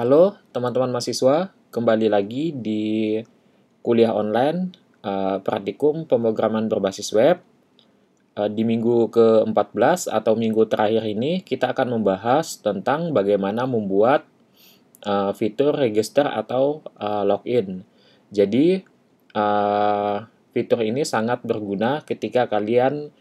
Halo teman-teman mahasiswa, kembali lagi di kuliah online praktikum pemrograman berbasis web. Di minggu ke-14 atau minggu terakhir ini kita akan membahas tentang bagaimana membuat fitur register atau login. Jadi fitur ini sangat berguna ketika kalian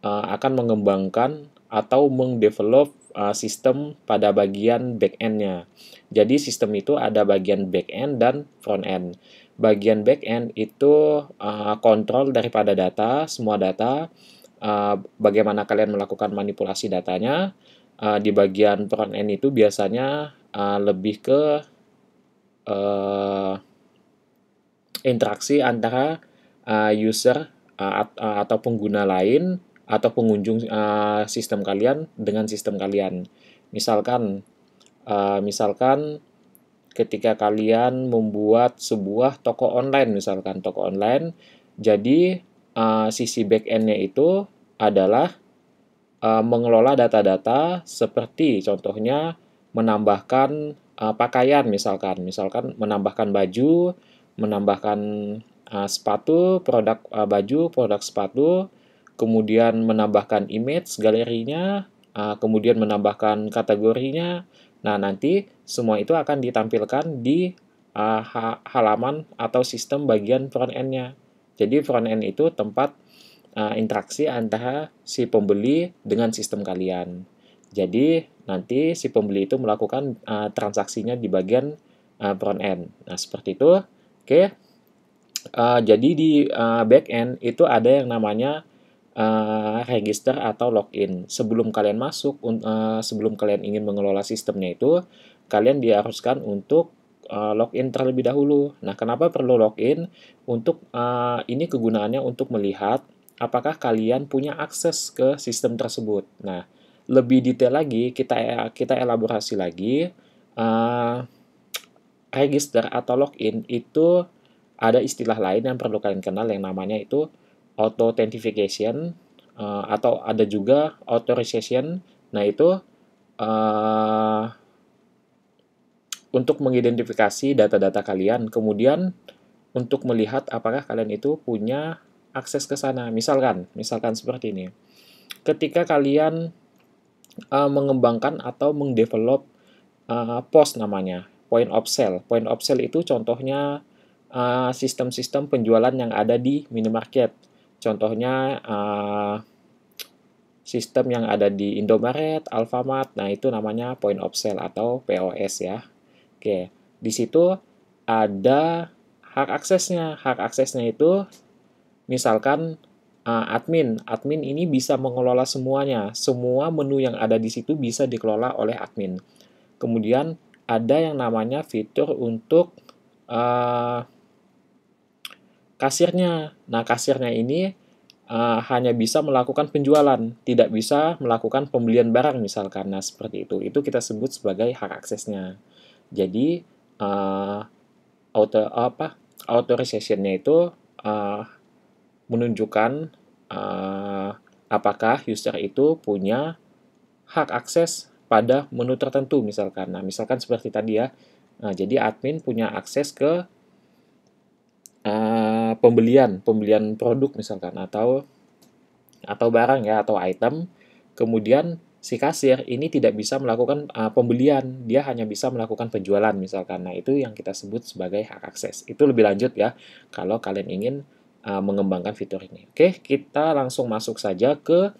akan mengembangkan atau mengdevelop sistem pada bagian back-end-nya. Jadi sistem itu ada bagian back-end dan front-end. Bagian back-end itu kontrol daripada data, semua data, bagaimana kalian melakukan manipulasi datanya. Di bagian front-end itu biasanya lebih ke interaksi antara user atau pengguna lain atau pengunjung sistem kalian dengan sistem kalian. Misalkan ketika kalian membuat sebuah toko online, misalkan toko online, jadi sisi back-end-nya itu adalah mengelola data-data seperti contohnya menambahkan pakaian, misalkan menambahkan baju, menambahkan sepatu, produk baju, produk sepatu, kemudian menambahkan image galerinya, kemudian menambahkan kategorinya. Nah, nanti semua itu akan ditampilkan di halaman atau sistem bagian front end-nya. Jadi front end itu tempat interaksi antara si pembeli dengan sistem kalian. Jadi nanti si pembeli itu melakukan transaksinya di bagian front end. Nah, seperti itu. Oke. Jadi di back end itu ada yang namanya register atau login. Sebelum kalian masuk, sebelum kalian ingin mengelola sistemnya itu, kalian diharuskan untuk login terlebih dahulu. Nah, kenapa perlu login? Untuk ini kegunaannya untuk melihat apakah kalian punya akses ke sistem tersebut. Nah, lebih detail lagi, kita elaborasi lagi. Register atau login itu ada istilah lain yang perlu kalian kenal yang namanya itu authentication atau ada juga authorization. Nah, itu untuk mengidentifikasi data-data kalian, kemudian untuk melihat apakah kalian itu punya akses ke sana. Misalkan seperti ini. Ketika kalian mengembangkan atau mengdevelop POS namanya, point of sale. Point of sale itu contohnya sistem-sistem penjualan yang ada di minimarket. Contohnya sistem yang ada di Indomaret, Alfamart. Nah, itu namanya point of sale atau POS ya. Oke, di situ ada hak aksesnya. Hak aksesnya itu misalkan admin. Admin ini bisa mengelola semuanya. Semua menu yang ada di situ bisa dikelola oleh admin. Kemudian ada yang namanya fitur untuk kasirnya. Nah, kasirnya ini hanya bisa melakukan penjualan, tidak bisa melakukan pembelian barang misalkan. Nah, seperti itu. Itu kita sebut sebagai hak aksesnya. Jadi authorization-nya itu menunjukkan apakah user itu punya hak akses pada menu tertentu misalkan. Nah, misalkan seperti tadi ya. Nah, jadi admin punya akses ke pembelian produk misalkan atau barang ya atau item. Kemudian si kasir ini tidak bisa melakukan pembelian, dia hanya bisa melakukan penjualan misalkan. Nah, itu yang kita sebut sebagai hak akses. Itu lebih lanjut ya kalau kalian ingin mengembangkan fitur ini. Oke, kita langsung masuk saja ke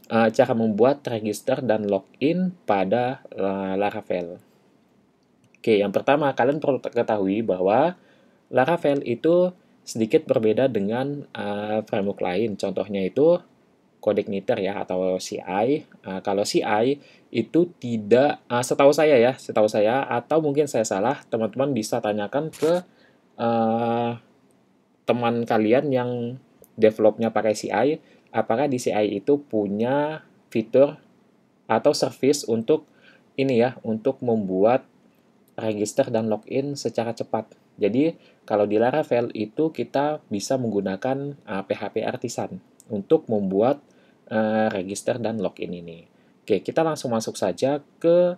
cara membuat register dan login pada Laravel. Oke, yang pertama kalian perlu ketahui bahwa Laravel itu sedikit berbeda dengan framework lain. Contohnya itu CodeIgniter ya atau CI. Kalau CI itu tidak, setahu saya atau mungkin saya salah, teman-teman bisa tanyakan ke teman kalian yang developnya pakai CI, apakah di CI itu punya fitur atau service untuk ini ya, untuk membuat register dan login secara cepat. Jadi, kalau di Laravel itu kita bisa menggunakan PHP Artisan untuk membuat register dan login ini. Oke, kita langsung masuk saja ke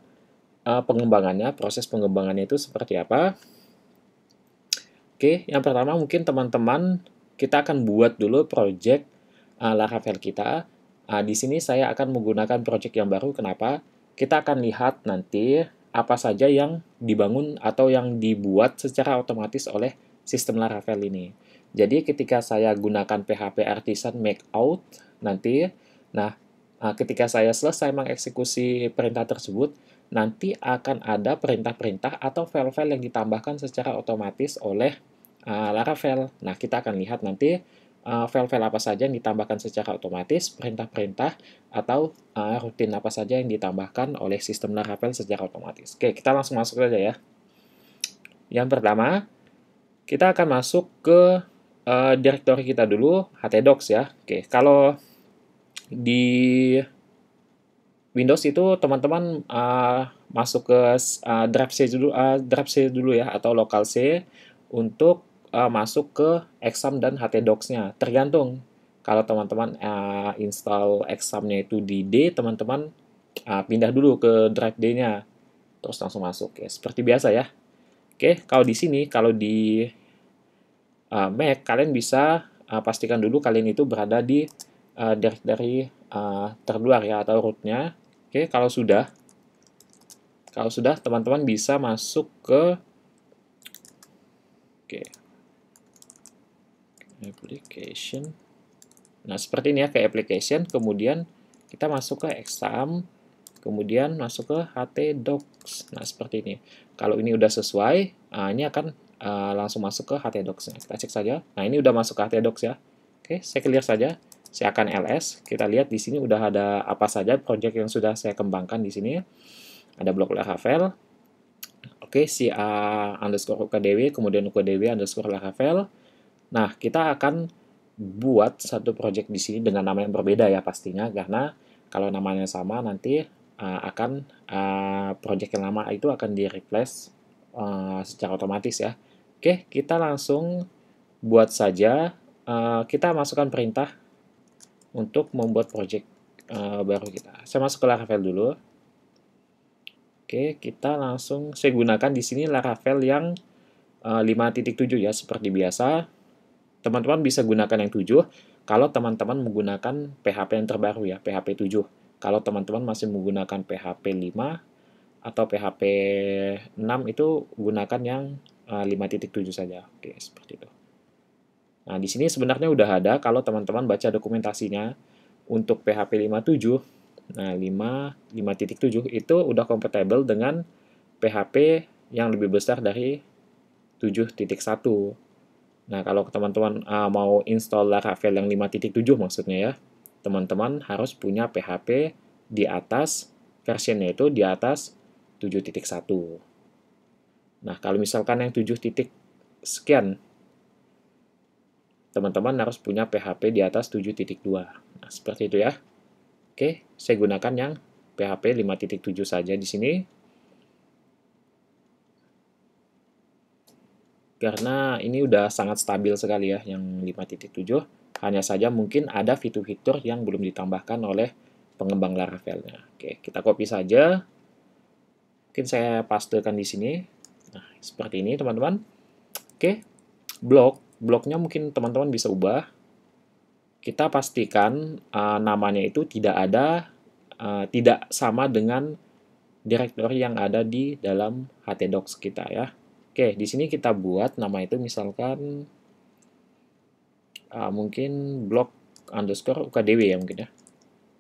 pengembangannya, proses pengembangannya itu seperti apa. Oke, yang pertama mungkin teman-teman kita akan buat dulu project Laravel kita. Di sini saya akan menggunakan project yang baru. Kenapa? Kita akan lihat nanti apa saja yang dibangun atau yang dibuat secara otomatis oleh sistem Laravel ini. Jadi ketika saya gunakan PHP Artisan Makeout nanti, nah ketika saya selesai mengeksekusi perintah tersebut, nanti akan ada perintah-perintah atau file-file yang ditambahkan secara otomatis oleh Laravel. Nah, kita akan lihat nanti file-file apa saja yang ditambahkan secara otomatis, perintah-perintah, atau rutin apa saja yang ditambahkan oleh sistem Laravel secara otomatis. Oke, kita langsung masuk saja ya. Yang pertama, kita akan masuk ke directory kita dulu, htdocs ya. Oke, kalau di Windows itu teman-teman masuk ke drive C dulu ya, atau local C untuk masuk ke exam dan htdocs-nya. Tergantung. Kalau teman-teman install exam-nya itu di D, teman-teman pindah dulu ke drive D-nya. Terus langsung masuk ya, seperti biasa ya. Oke, kalau di sini, kalau di Mac, kalian bisa pastikan dulu kalian itu berada di directory terluar ya, atau root-nya. Oke, kalau sudah teman-teman bisa masuk ke application. Nah, seperti ini ya, ke application, kemudian kita masuk ke exam, kemudian masuk ke htdocs. Nah, seperti ini. Kalau ini udah sesuai, ini akan langsung masuk ke htdocs. Kita cek saja. Nah, ini udah masuk ke htdocs ya. Oke, saya clear saja. Saya akan ls. Kita lihat di sini udah ada apa saja project yang sudah saya kembangkan di sini. Ada blok Laravel. Oke, si _ukdw, kemudian ukdw _laravel. Nah, kita akan buat satu project di sini dengan nama yang berbeda ya pastinya, karena kalau namanya sama nanti akan project yang lama itu akan di-replace secara otomatis ya. Oke, kita langsung buat saja. Kita masukkan perintah untuk membuat project baru kita. Saya masuk ke Laravel dulu. Oke, kita langsung, saya gunakan di sini Laravel yang 5.7 ya, seperti biasa. Teman-teman bisa gunakan yang 7 kalau teman-teman menggunakan PHP yang terbaru ya, PHP 7. Kalau teman-teman masih menggunakan PHP 5 atau PHP 6 itu gunakan yang 5.7 saja. Oke, seperti itu. Nah, di sini sebenarnya udah ada kalau teman-teman baca dokumentasinya untuk PHP 5.7. Nah, 5.7 itu udah compatible dengan PHP yang lebih besar dari 7.1. Nah, kalau teman-teman mau install Laravel yang 5.7 maksudnya ya, teman-teman harus punya PHP di atas, versionnya itu di atas 7.1. Nah, kalau misalkan yang 7 sekian, teman-teman harus punya PHP di atas 7.2. Nah, seperti itu ya. Oke, saya gunakan yang PHP 5.7 saja di sini. Karena ini udah sangat stabil sekali ya, yang 5.7. Hanya saja mungkin ada fitur-fitur yang belum ditambahkan oleh pengembang Laravelnya. Oke, kita copy saja. Mungkin saya pastekan di sini. Nah, seperti ini teman-teman. Oke, bloknya mungkin teman-teman bisa ubah. Kita pastikan namanya itu tidak sama dengan directory yang ada di dalam htdocs kita ya. Oke, di sini kita buat nama itu misalkan mungkin blok _ ukdw ya mungkin ya.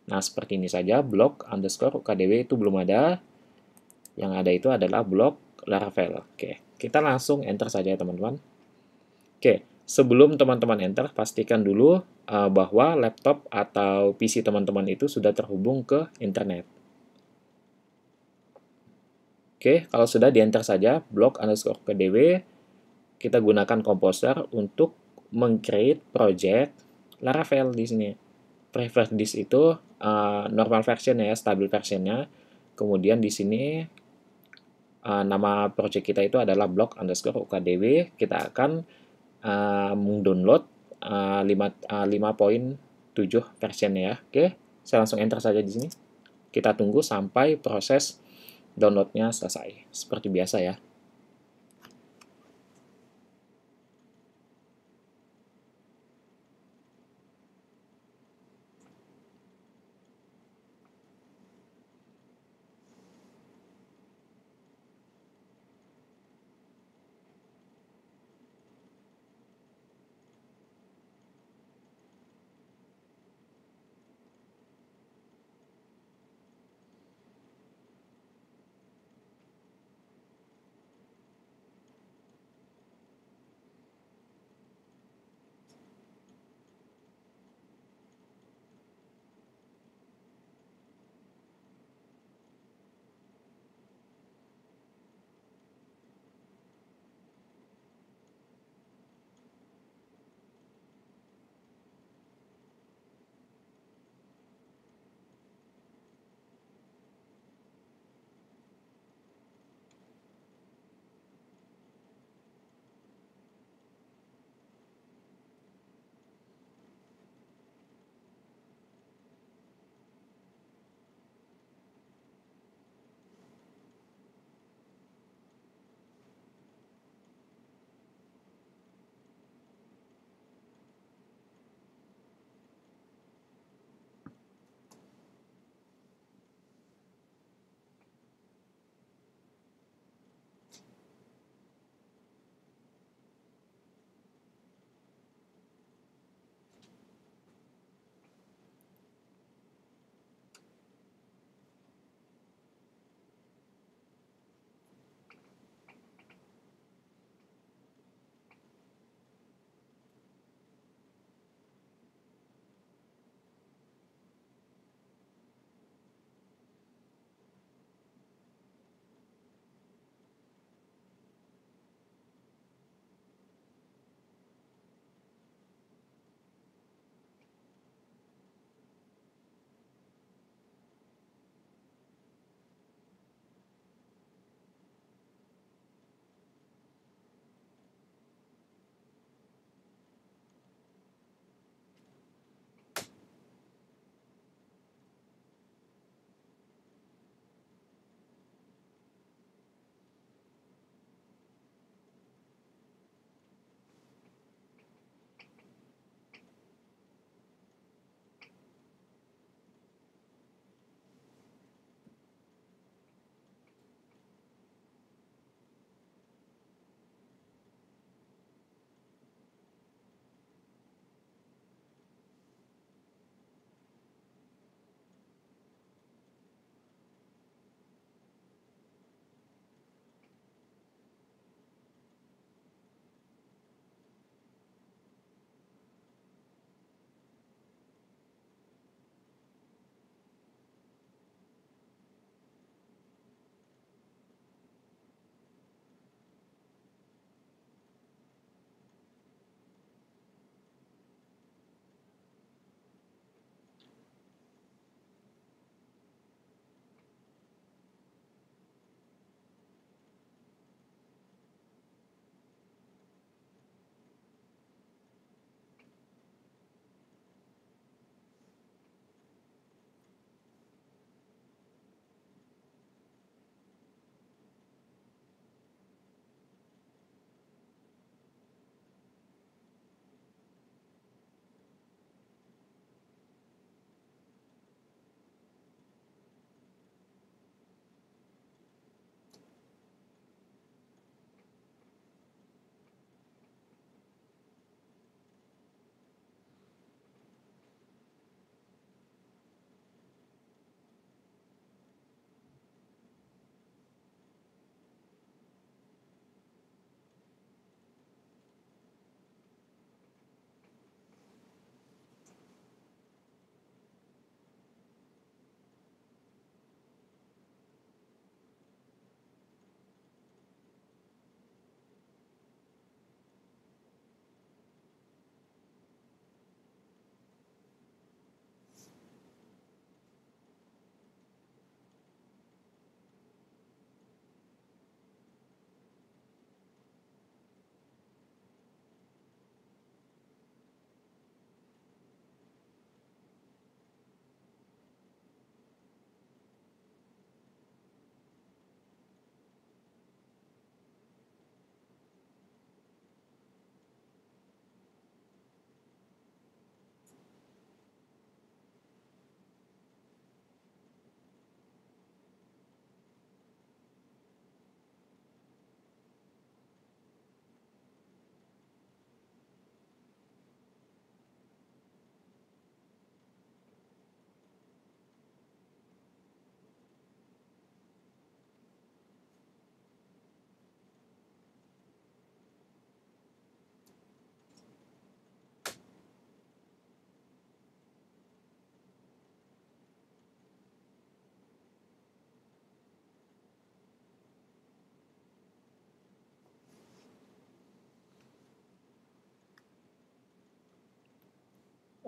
Nah, seperti ini saja, blok _ ukdw itu belum ada. Yang ada itu adalah blok Laravel. Oke, kita langsung enter saja ya teman-teman. Oke, sebelum teman-teman enter, pastikan dulu bahwa laptop atau PC teman-teman itu sudah terhubung ke internet. Oke, kalau sudah di-enter saja, blok _ ukdw, kita gunakan Composer untuk meng-create project Laravel di sini. Preferred disk itu normal version ya, stabil versionnya. Kemudian di sini nama project kita itu adalah blok _ ukdw. Kita akan mendownload 5.7 versionnya ya. Oke, saya langsung enter saja di sini. Kita tunggu sampai proses downloadnya selesai. Seperti biasa ya.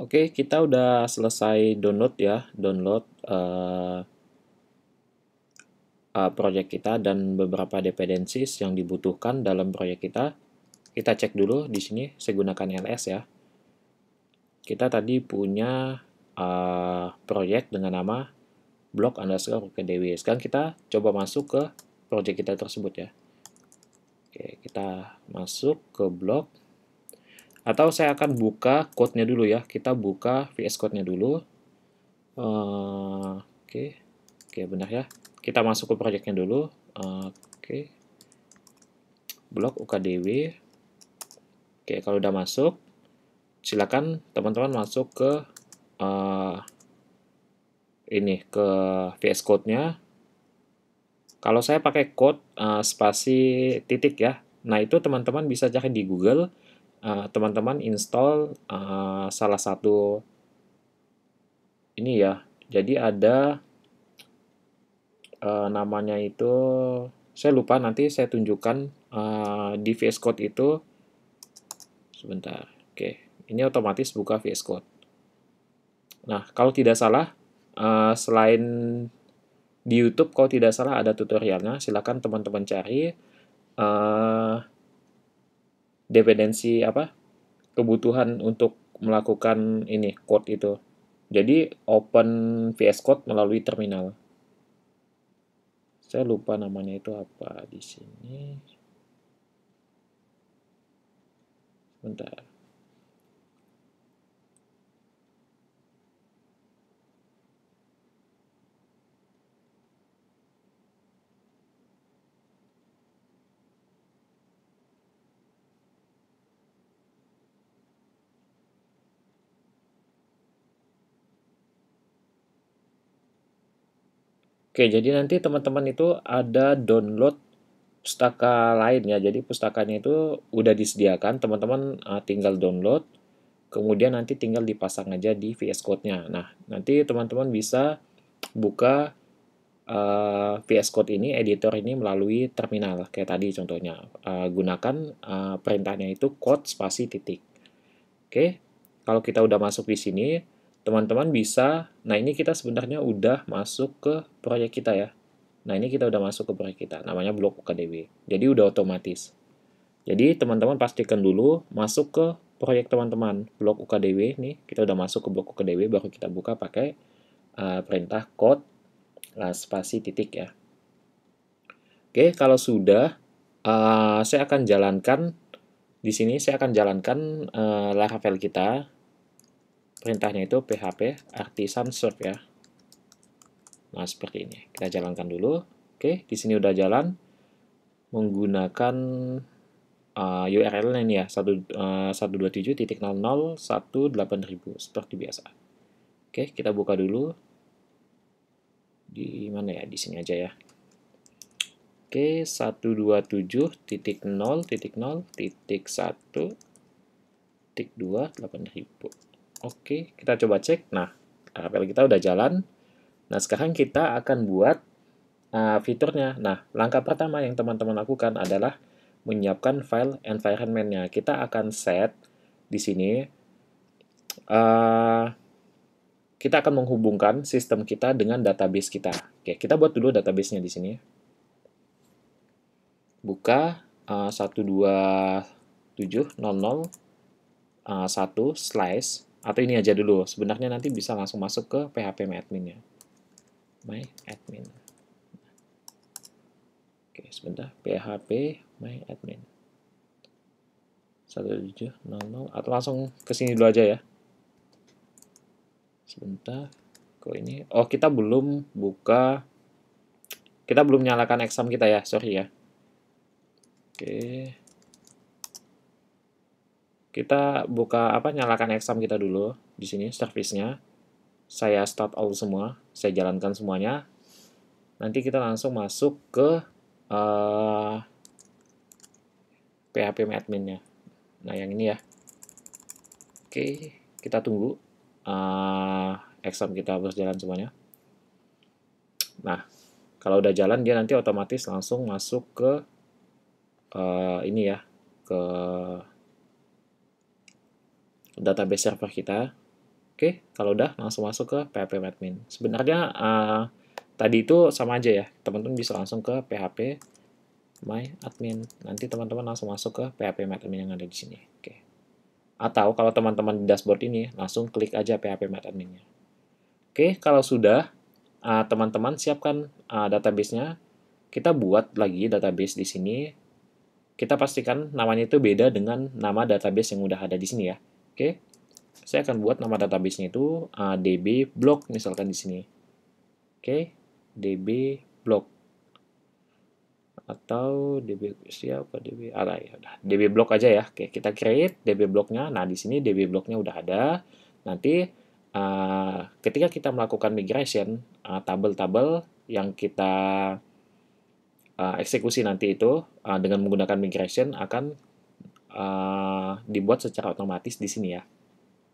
Oke, kita udah selesai download ya, download project kita dan beberapa dependencies yang dibutuhkan dalam project kita. Kita cek dulu di sini, saya gunakan ls ya. Kita tadi punya project dengan nama blog_ukdw. Sekarang kita coba masuk ke project kita tersebut ya. Oke, kita masuk ke blog. Atau saya akan buka code-nya dulu ya. Kita buka VS Code-nya dulu. Oke, benar ya. Kita masuk ke project-nya dulu. Oke. Blog ukdw. Oke, kalau udah masuk, silakan teman-teman masuk ke ini ke VS Code-nya. Kalau saya pakai code spasi titik ya. Nah, itu teman-teman bisa cari di Google. Teman-teman install salah satu ini ya. Jadi ada namanya itu, saya lupa, nanti saya tunjukkan di VS Code itu. Sebentar. Oke, ini otomatis buka VS Code. Nah, kalau tidak salah, selain di YouTube, kalau tidak salah ada tutorialnya. Silakan teman-teman cari dependensi kebutuhan untuk melakukan ini code itu. Jadi open VS Code melalui terminal. Saya lupa namanya itu apa di sini. Bentar. Oke, jadi nanti teman-teman itu ada download pustaka lain ya. Jadi pustakanya itu udah disediakan, teman-teman tinggal download, kemudian nanti tinggal dipasang aja di VS Code-nya. Nah, nanti teman-teman bisa buka VS Code ini, editor ini melalui terminal, kayak tadi contohnya. Gunakan perintahnya itu code spasi titik. Oke, kalau kita udah masuk di sini, teman-teman bisa, nah ini kita sebenarnya udah masuk ke proyek kita ya. Nah ini kita udah masuk ke proyek kita, namanya blog UKDW. Jadi udah otomatis. Jadi teman-teman pastikan dulu masuk ke proyek teman-teman, blog UKDW nih, kita udah masuk ke blog UKDW, baru kita buka pakai perintah code spasi titik ya. Oke, kalau sudah, saya akan jalankan, di sini saya akan jalankan Laravel kita. Perintahnya itu php artisan serve ya. Nah, seperti ini. Kita jalankan dulu. Oke, di sini udah jalan menggunakan URL-nya ini ya, 127.00.18000 seperti biasa. Oke, kita buka dulu. Di mana ya? Di sini aja ya. Oke, 127.0.0.1.2.8000. Oke, kita coba cek. Nah, Laravel kita udah jalan. Nah, sekarang kita akan buat fiturnya. Nah, langkah pertama yang teman-teman lakukan adalah menyiapkan file environment-nya. Kita akan set di sini. Kita akan menghubungkan sistem kita dengan database kita. Oke, kita buat dulu database-nya di sini. Buka 127.0.0.1/ atau ini aja dulu. Sebenarnya nanti bisa langsung masuk ke PHP MyAdmin-nya. MyAdmin. Oke, sebentar. PHP MyAdmin. 127.0.0 atau langsung ke sini dulu aja ya. Sebentar. Kok ini? Oh, kita belum buka. Kita belum nyalakan exam kita ya. Sorry ya. Oke. Kita buka nyalakan exam kita dulu di sini service-nya. Saya start all semua, saya jalankan semuanya. Nanti kita langsung masuk ke PHP admin-nya. Nah, yang ini ya. Oke, kita tunggu exam kita berjalan semuanya. Nah, kalau udah jalan dia nanti otomatis langsung masuk ke ini ya, ke database server kita. Oke, kalau udah langsung masuk ke PHP admin. Sebenarnya tadi itu sama aja ya, teman-teman bisa langsung ke PHP my admin. Nanti teman-teman langsung masuk ke PHP my admin yang ada di sini. Oke. Atau kalau teman-teman di dashboard ini, langsung klik aja PHP my adminnya. Oke, kalau sudah, teman-teman siapkan database-nya. Kita buat lagi database di sini. Kita pastikan namanya itu beda dengan nama database yang udah ada di sini ya. Oke, saya akan buat nama database-nya itu DB block misalkan di sini. Oke, DB block atau DB siapa DB ya udah DB block aja ya. Oke, kita create DB blocknya. Nah, di sini DB blocknya udah ada. Nanti ketika kita melakukan migration, tabel-tabel yang kita eksekusi nanti itu dengan menggunakan migration akan dibuat secara otomatis di sini ya.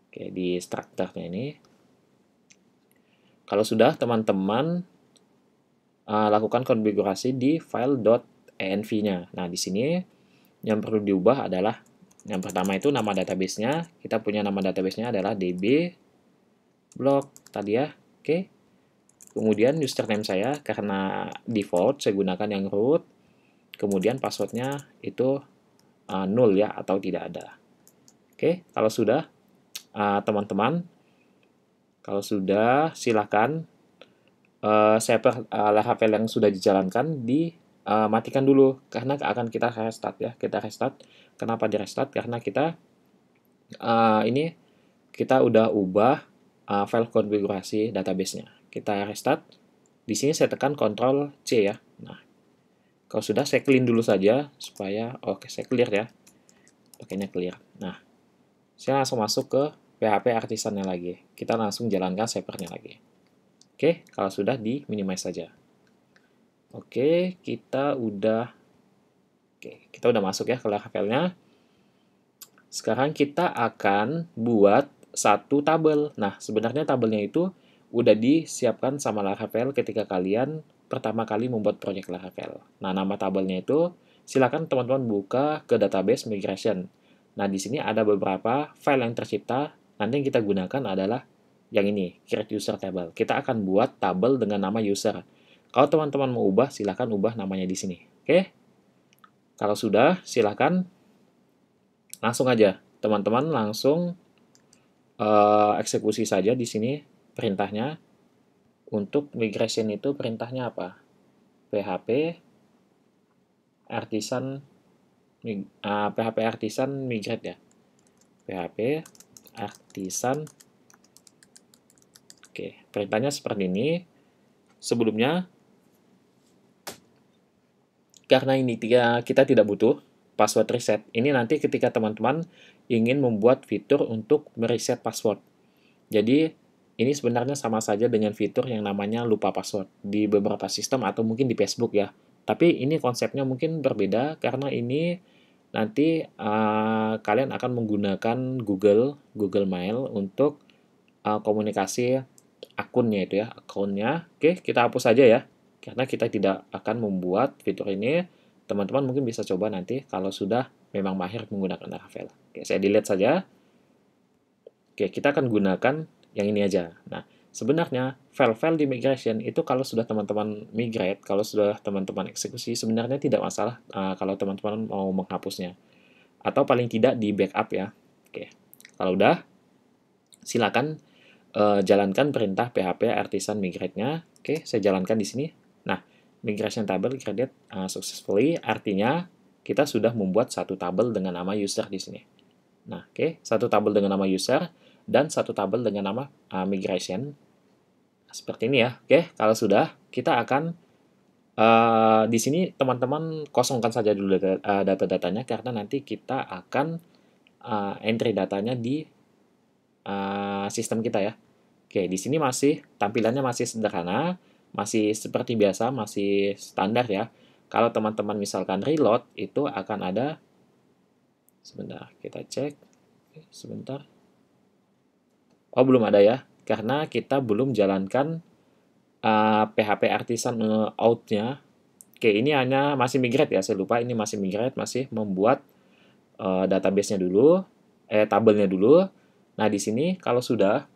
Oke, di strukturnya ini. Kalau sudah, teman-teman lakukan konfigurasi di file.env-nya. Nah, di sini yang perlu diubah adalah yang pertama itu nama database-nya. Kita punya nama database-nya adalah db block tadi ya. Oke. Kemudian username saya karena default saya gunakan yang root. Kemudian password-nya itu null ya atau tidak ada. Oke, kalau sudah teman-teman, kalau sudah silakan server Laravel yang sudah dijalankan dimatikan dulu karena akan kita restart ya. Kita restart. Kenapa di restart? Karena kita ini kita udah ubah file konfigurasi database-nya. Kita restart. Di sini saya tekan Ctrl C ya. Nah, kalau sudah saya clean dulu saja supaya oke, saya clear ya. Pakainya clear. Nah, saya langsung masuk ke PHP artisannya lagi. Kita langsung jalankan servernya lagi. Oke, kalau sudah di minimize saja. Oke, kita udah masuk ya ke Laravel-nya. Sekarang kita akan buat satu tabel. Nah, sebenarnya tabelnya itu udah disiapkan sama Laravel ketika kalian pertama kali membuat proyek Laravel. Nah, nama tabelnya itu silakan teman-teman buka ke database migration. Nah, di sini ada beberapa file yang tercipta. Nanti yang kita gunakan adalah yang ini, create user table. Kita akan buat tabel dengan nama user. Kalau teman-teman mau ubah, silakan ubah namanya di sini. Oke? Kalau sudah, silakan langsung aja. Teman-teman langsung eksekusi saja di sini perintahnya. Untuk migration itu perintahnya apa? PHP artisan migrate ya. PHP artisan. Oke, perintahnya seperti ini. Sebelumnya, karena ini kita tidak butuh password reset. Ini nanti ketika teman-teman ingin membuat fitur untuk mereset password. Jadi, ini sebenarnya sama saja dengan fitur yang namanya lupa password di beberapa sistem atau mungkin di Facebook ya. Tapi ini konsepnya mungkin berbeda karena ini nanti kalian akan menggunakan Google Mail untuk komunikasi akunnya itu ya, akunnya. Oke, kita hapus saja ya. Karena kita tidak akan membuat fitur ini. Teman-teman mungkin bisa coba nanti kalau sudah memang mahir menggunakan Laravel. Oke, saya delete saja. Oke, kita akan gunakan yang ini aja. Nah, sebenarnya file-file di migration itu kalau sudah teman-teman migrate, kalau sudah teman-teman eksekusi, sebenarnya tidak masalah kalau teman-teman mau menghapusnya. Atau paling tidak di backup ya. Oke, kalau udah, silakan jalankan perintah PHP artisan migrate-nya. Oke, saya jalankan di sini. Nah, migration table created successfully artinya kita sudah membuat satu tabel dengan nama user di sini. Nah, oke, satu tabel dengan nama user dan satu tabel dengan nama migration. Seperti ini ya. Oke, kalau sudah, kita akan di sini teman-teman kosongkan saja dulu data-datanya karena nanti kita akan entry datanya di sistem kita ya. Oke, di sini masih tampilannya masih sederhana, masih seperti biasa, masih standar ya. Kalau teman-teman misalkan reload itu akan ada, sebentar kita cek, sebentar. Oh, belum ada ya, karena kita belum jalankan PHP artisan out-nya. Oke, ini hanya masih migrate ya, saya lupa ini masih migrate, masih membuat database-nya dulu, tabelnya dulu. Nah, di sini kalau sudah,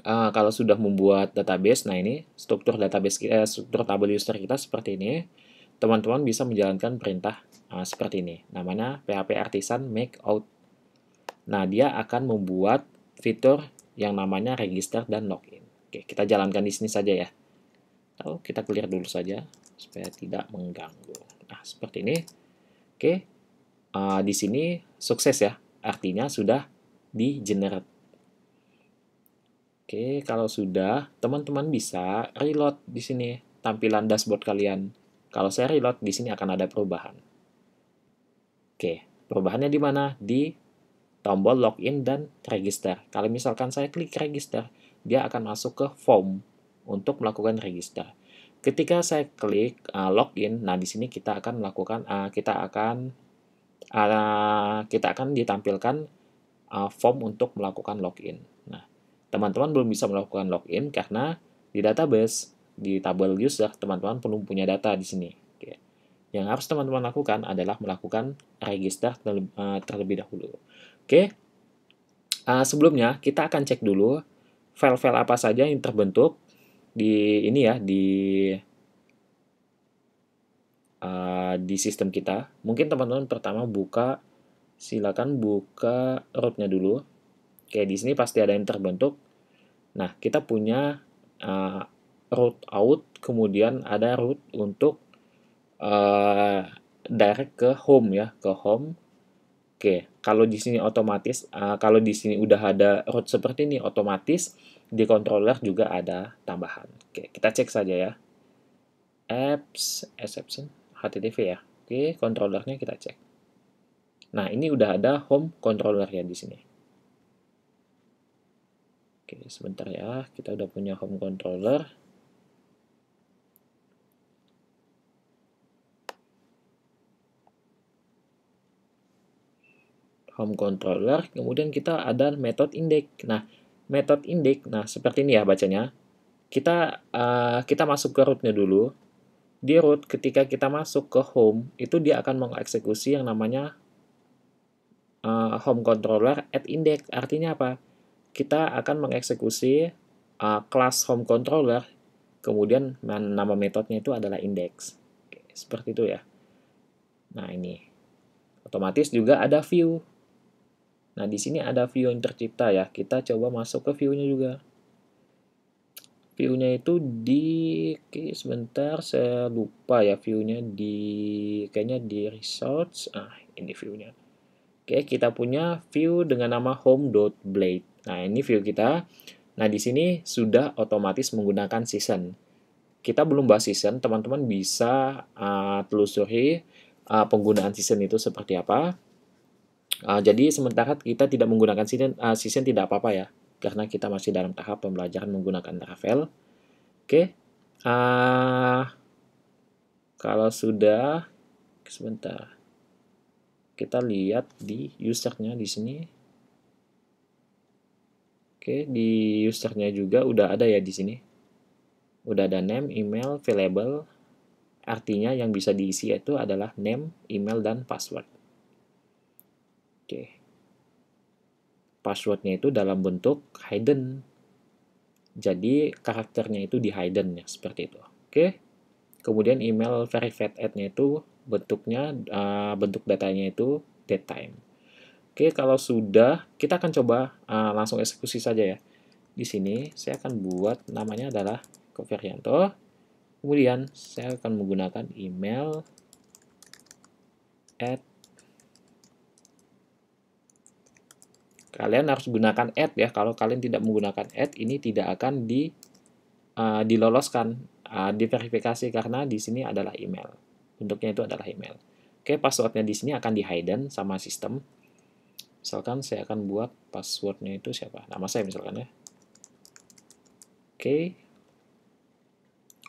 Kalau sudah membuat database, nah ini struktur database struktur tabel user kita seperti ini. Teman-teman bisa menjalankan perintah seperti ini. Namanya php artisan make out. Nah, dia akan membuat fitur yang namanya register dan login. Oke, kita jalankan di sini saja ya. Lalu kita clear dulu saja supaya tidak mengganggu. Nah, seperti ini. Oke, di sini sukses ya. Artinya sudah di-generate. Oke, kalau sudah, teman-teman bisa reload di sini tampilan dashboard kalian. Kalau saya reload, di sini akan ada perubahan. Oke, perubahannya di mana? Di tombol login dan register. Kalau misalkan saya klik register, dia akan masuk ke form untuk melakukan register. Ketika saya klik login, nah di sini kita akan melakukan kita akan ditampilkan form untuk melakukan login. Nah, teman-teman belum bisa melakukan login karena di database, di tabel user, teman-teman belum punya data di sini. Oke. Yang harus teman-teman lakukan adalah melakukan register terlebih dahulu. Oke, sebelumnya kita akan cek dulu file-file apa saja yang terbentuk di ini ya, di sistem kita. Mungkin teman-teman pertama silakan buka rootnya dulu. Oke, di sini pasti ada yang terbentuk. Nah, kita punya root out, kemudian ada root untuk direct ke home ya, ke home. Oke, kalau di sini otomatis, kalau di sini udah ada root seperti ini, otomatis di controller juga ada tambahan. Oke, kita cek saja ya. Apps, exception, HTTP ya. Oke, controllernya kita cek. Nah, ini udah ada home controller ya di sini. Oke, sebentar ya. Kita udah punya home controller. Home controller, kemudian kita ada method index. Nah, method index, nah seperti ini ya bacanya. Kita masuk ke rootnya dulu. Di root, ketika kita masuk ke home, itu dia akan mengeksekusi yang namanya home controller at index. Artinya apa? Kita akan mengeksekusi kelas home controller, kemudian nama metodenya itu adalah index. Oke, seperti itu ya. Nah, ini. Otomatis juga ada view. Nah, di sini ada view yang tercipta ya. Kita coba masuk ke view-nya juga. View-nya itu oke, sebentar, saya lupa ya view-nya kayaknya di resource. Ini view-nya. Oke, kita punya view dengan nama home.blade. Nah, ini view kita. Nah, di sini sudah otomatis menggunakan season. Kita belum bahas season, teman-teman bisa telusuri penggunaan season itu seperti apa. Jadi sementara kita tidak menggunakan season tidak apa-apa ya, karena kita masih dalam tahap pembelajaran menggunakan Laravel. Oke, kalau sudah, sebentar, kita lihat di usernya di sini. Oke, di usernya juga udah ada ya di sini. Udah ada name, email, available. Artinya yang bisa diisi itu adalah name, email, dan password. Oke. Passwordnya itu dalam bentuk hidden. Jadi karakternya itu di hidden ya, seperti itu. Oke. Kemudian email verified add-nya itu bentuk datanya itu datetime. Oke, kalau sudah, kita akan coba langsung eksekusi saja ya. Di sini saya akan buat namanya adalah Coverianto. Kemudian saya akan menggunakan email add. Kalian harus gunakan add ya. Kalau kalian tidak menggunakan add, ini tidak akan diloloskan, diverifikasi karena di sini adalah email. Bentuknya itu adalah email. Oke, passwordnya di sini akan di hidden sama sistem. Misalkan saya akan buat passwordnya itu siapa? Nama saya misalkan ya. Oke.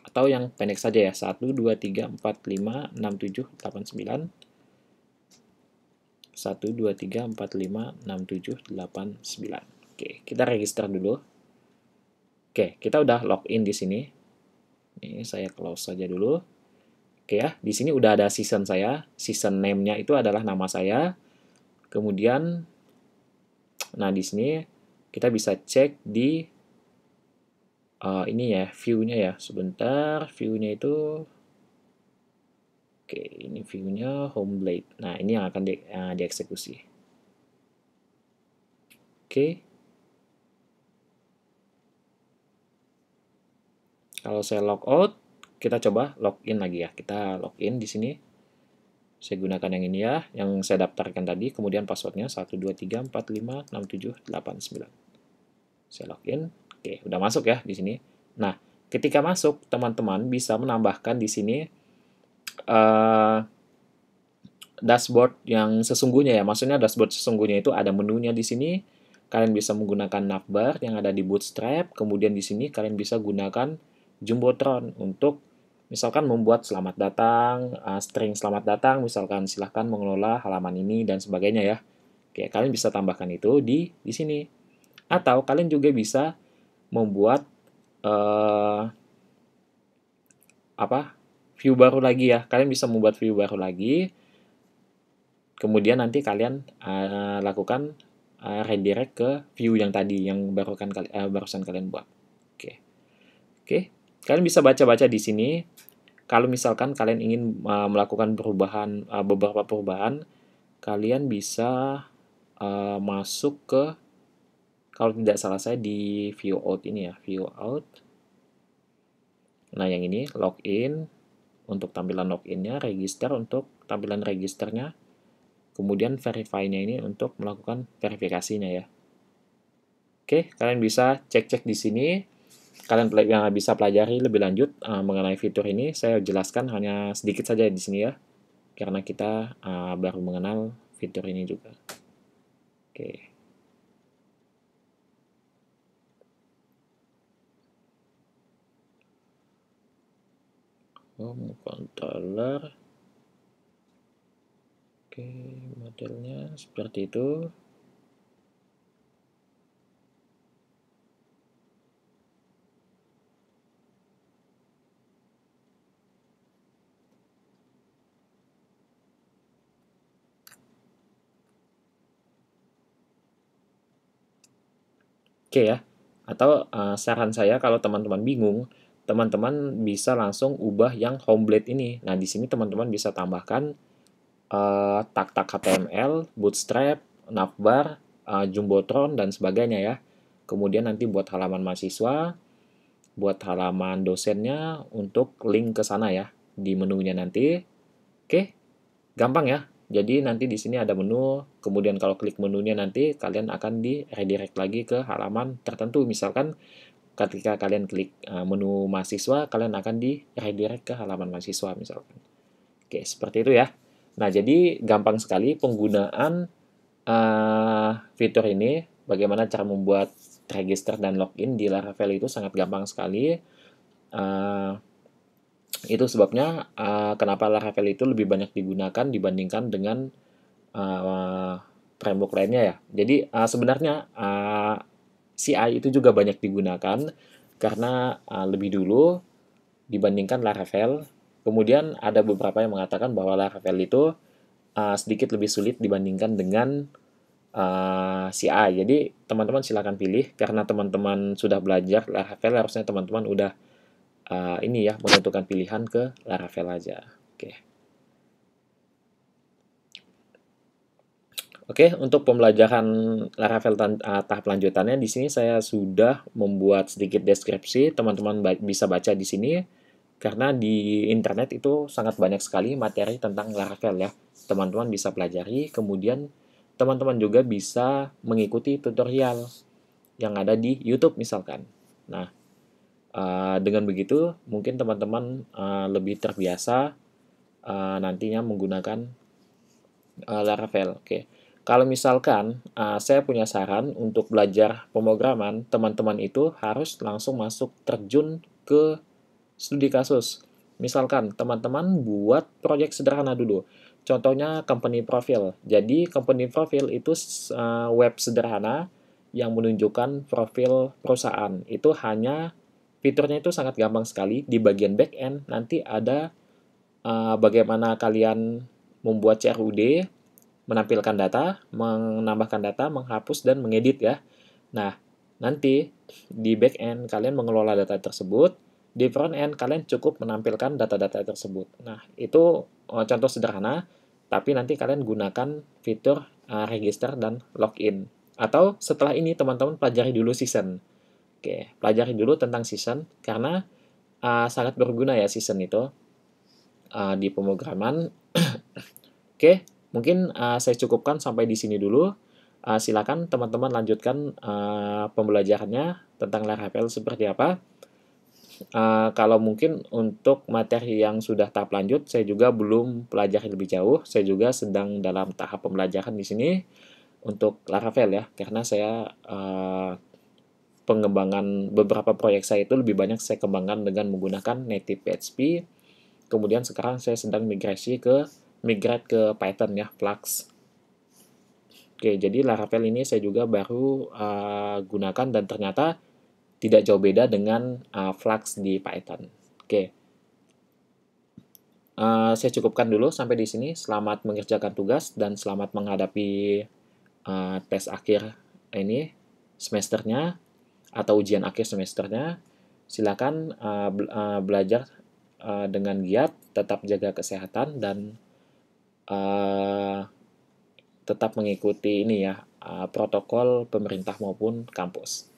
Atau yang pendek saja ya, 1, 2, 3, 4, 5, 6, 7, 8, 9. 1, 2, 3, 4, 5, 6, 7, 8, 9. Oke, kita register dulu. Oke, kita udah login di sini. Ini saya close saja dulu. Oke ya, di sini udah ada season saya. Season name-nya itu adalah nama saya. Kemudian, nah di sini kita bisa cek di ini ya, view-nya ya. Sebentar, view-nya itu oke, ini view-nya home blade. Nah, ini yang akan dieksekusi. Oke. Kalau saya logout, kita coba login lagi ya. Kita login di sini. Saya gunakan yang ini ya, yang saya daftarkan tadi, kemudian passwordnya 123456789. Saya login. Oke, udah masuk ya di sini. Nah, ketika masuk, teman-teman bisa menambahkan di sini dashboard yang sesungguhnya ya. Maksudnya dashboard sesungguhnya itu ada menunya di sini. Kalian bisa menggunakan navbar yang ada di Bootstrap. Kemudian di sini kalian bisa gunakan Jumbotron untuk misalkan membuat selamat datang, string selamat datang, misalkan silahkan mengelola halaman ini dan sebagainya ya. Oke, kalian bisa tambahkan itu di sini. Atau kalian juga bisa membuat view baru lagi ya. Kalian bisa membuat view baru lagi. Kemudian nanti kalian lakukan redirect ke view yang tadi yang barusan kalian buat. Oke. Oke. Kalian bisa baca-baca di sini. Kalau misalkan kalian ingin melakukan beberapa perubahan, kalian bisa masuk ke, kalau tidak salah saya di view out ini ya, view out. Nah, yang ini login untuk tampilan loginnya, register untuk tampilan registernya, kemudian verify-nya ini untuk melakukan verifikasinya ya. Oke, kalian bisa cek-cek di sini. Kalian bisa pelajari lebih lanjut mengenai fitur ini. Saya jelaskan hanya sedikit saja di sini ya, karena kita baru mengenal fitur ini juga. Oke. Home controller. Oke, modelnya seperti itu. Oke ya. Atau saran saya kalau teman-teman bingung, teman-teman bisa langsung ubah yang home blade ini. Nah, di sini teman-teman bisa tambahkan tag-tag HTML, bootstrap, navbar, jumbotron, dan sebagainya ya. Kemudian nanti buat halaman mahasiswa, buat halaman dosennya untuk link ke sana ya di menunya nanti. Oke, gampang ya. Jadi nanti di sini ada menu, kemudian kalau klik menunya nanti kalian akan di redirect lagi ke halaman tertentu. Misalkan ketika kalian klik menu mahasiswa, kalian akan di redirect ke halaman mahasiswa misalkan. Oke, seperti itu ya. Nah, jadi gampang sekali penggunaan fitur ini. Bagaimana cara membuat register dan login di Laravel itu sangat gampang sekali. Itu sebabnya kenapa Laravel itu lebih banyak digunakan dibandingkan dengan framework lainnya ya. Jadi sebenarnya CI itu juga banyak digunakan karena lebih dulu dibandingkan Laravel. Kemudian ada beberapa yang mengatakan bahwa Laravel itu sedikit lebih sulit dibandingkan dengan CI. Jadi teman-teman silakan pilih, karena teman-teman sudah belajar Laravel, harusnya teman-teman udah ini ya, menentukan pilihan ke Laravel aja. Oke, untuk pembelajaran Laravel tahap lanjutannya di sini saya sudah membuat sedikit deskripsi. Teman-teman bisa baca di sini karena di internet itu sangat banyak sekali materi tentang Laravel ya. Teman-teman bisa pelajari, kemudian teman-teman juga bisa mengikuti tutorial yang ada di YouTube misalkan. Nah, dengan begitu mungkin teman-teman lebih terbiasa nantinya menggunakan Laravel. Oke. Kalau misalkan saya punya saran untuk belajar pemrograman, teman-teman itu harus langsung masuk terjun ke studi kasus. Misalkan teman-teman buat proyek sederhana dulu. Contohnya company profile. Jadi company profile itu web sederhana yang menunjukkan profil perusahaan. Itu hanya fiturnya itu sangat gampang sekali. Di bagian back end nanti ada bagaimana kalian membuat CRUD, menampilkan data, menambahkan data, menghapus, dan mengedit ya. Nah, nanti di back end kalian mengelola data tersebut, di front end kalian cukup menampilkan data-data tersebut. Nah, itu contoh sederhana, tapi nanti kalian gunakan fitur register dan login. Atau setelah ini teman-teman pelajari dulu season. Oke, pelajari dulu tentang season karena sangat berguna ya season itu di pemrograman. Oke, mungkin saya cukupkan sampai di sini dulu. Silakan teman-teman lanjutkan pembelajarannya tentang Laravel seperti apa. Kalau mungkin untuk materi yang sudah tahap lanjut, saya juga belum pelajari lebih jauh. Saya juga sedang dalam tahap pembelajaran di sini untuk Laravel ya, karena saya pengembangan beberapa proyek saya itu lebih banyak saya kembangkan dengan menggunakan native PHP. Kemudian sekarang saya sedang migrate ke Python ya, Flux. Oke, jadi Laravel ini saya juga baru gunakan dan ternyata tidak jauh beda dengan Flux di Python. Oke, saya cukupkan dulu sampai di sini. Selamat mengerjakan tugas dan selamat menghadapi tes akhir ini semesternya atau ujian akhir semesternya. Silakan belajar dengan giat, tetap jaga kesehatan dan tetap mengikuti ini ya protokol pemerintah maupun kampus.